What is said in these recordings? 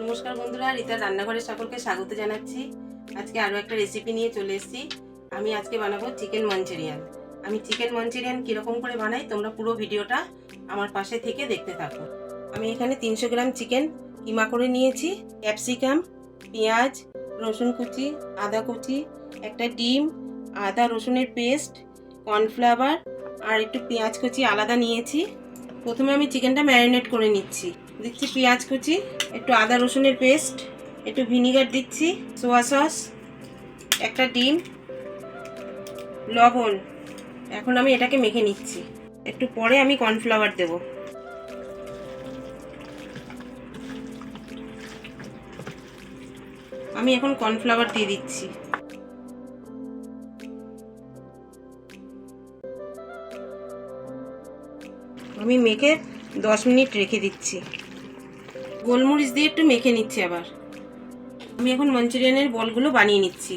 নমস্কার বন্ধুরা, রিতার রান্নাঘরে সকলকে স্বাগত জানাচ্ছি। আজকে আরও একটা রেসিপি নিয়ে চলে এসেছি। আমি আজকে বানাবো চিকেন মাঞ্চুরিয়ান। আমি চিকেন মাঞ্চুরিয়ান কীরকম করে বানাই তোমরা পুরো ভিডিওটা আমার পাশে থেকে দেখতে থাকো। আমি এখানে 300 গ্রাম চিকেন কিমা করে নিয়েছি। ক্যাপসিকাম, পেঁয়াজ, রসুন কুচি, আদা কুচি, একটা ডিম, আদা রসুনের পেস্ট, কর্নফ্লাওয়ার আর একটু পেঁয়াজ কুচি আলাদা নিয়েছি। প্রথমে আমি চিকেনটা ম্যারিনেট করে নিচ্ছি। দিচ্ছি পেঁয়াজ কুচি, একটু আদা রসুনের পেস্ট, একটু ভিনিগার দিচ্ছি, সোয়া সস, একটা ডিম, লবণ। এখন আমি এটাকে মেখে নিচ্ছি। একটু পরে আমি কর্নফ্লাওয়ার দেব। আমি এখন কর্নফ্লাওয়ার দিয়ে দিচ্ছি। আমি মেখে 10 মিনিট রেখে দিচ্ছি। গোলমরিচ দিয়ে একটু মেখে নিচ্ছি। আবার আমি এখন মাঞ্চুরিয়ানের বলগুলো বানিয়ে নিচ্ছি।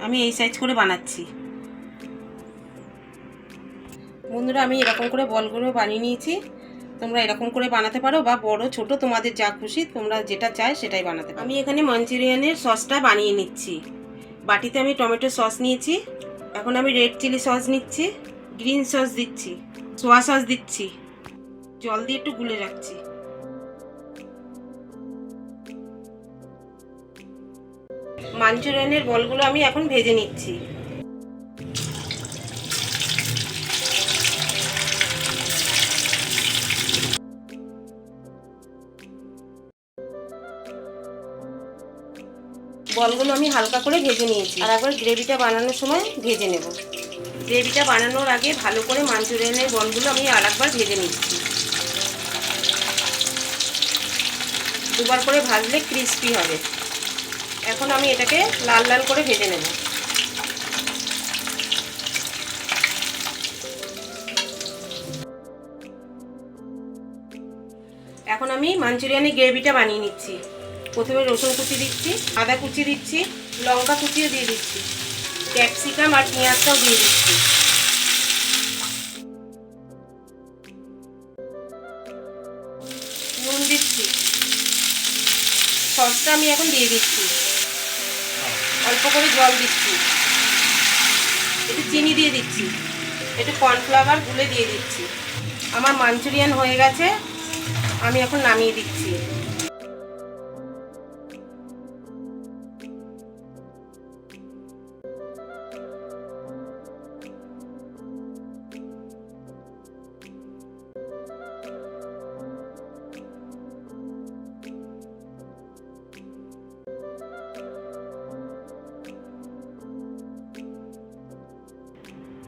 আমি এই সাইজ করে বানাচ্ছি। বন্ধুরা, আমি এরকম করে বলগুলো বানিয়ে নিয়েছি। তোমরা এরকম করে বানাতে পারো বা বড় ছোট তোমাদের যা খুশি, তোমরা যেটা চাই সেটাই বানাতে পারো। আমি এখানে মাঞ্চুরিয়ানের সসটা বানিয়ে নিচ্ছি। বাটিতে আমি টমেটো সস নিয়েছি। এখন আমি রেড চিলি সস নিচ্ছি, গ্রিন সস দিচ্ছি, সোয়া সস দিচ্ছি, জল দিয়ে একটু গুলে রাখছি। মাঞ্চুরিয়ানের বলগুলো আমি এখন ভেজে নিচ্ছি। বলগুলো আমি হালকা করে ভেজে নিয়েছি। আর একবার গ্রেভিটা বানানোর সময় ভেজে নেব। গ্রেভিটা বানানোর আগে ভালো করে মাঞ্চুরিয়ানের বলগুলো আমি আরেকবার ভেজে নিচ্ছি। দুবার করে ভাজলে ক্রিস্পি হবে। এখন আমি এটাকে লাল লাল করে ভেজে নেব। এখন আমি মাঞ্চুরিয়ানের গ্রেভিটা বানিয়ে নিচ্ছি। প্রথমে রসুন কুচি দিচ্ছি, আদা কুচি দিচ্ছি, লঙ্কা কুচিও দিয়ে দিচ্ছি, ক্যাপসিকাম আর পেঁয়াজটাও দিয়ে দিচ্ছি। নুন দিচ্ছি। সসটা আমি এখন দিয়ে দিচ্ছি। অল্প করে জল দিচ্ছি। একটু চিনি দিয়ে দিচ্ছি, একটু কর্নফ্লাওয়ার গুলে দিয়ে দিচ্ছি। আমার মাঞ্চুরিয়ান হয়ে গেছে। আমি এখন নামিয়ে দিচ্ছি।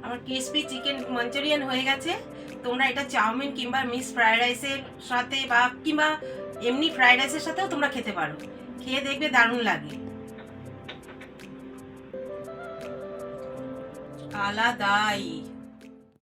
আমার ক্রিসপি চিকেন মাঞ্চুরিয়ান হয়ে গেছে। তোমরা এটা চাউমিন কিংবা মিক্স ফ্রাইড রাইসের সাথে বা কিংবা এমনি ফ্রাইড রাইসের সাথেও তোমরা খেতে পারো। খেয়ে দেখবে দারুণ লাগে, আলাদাই।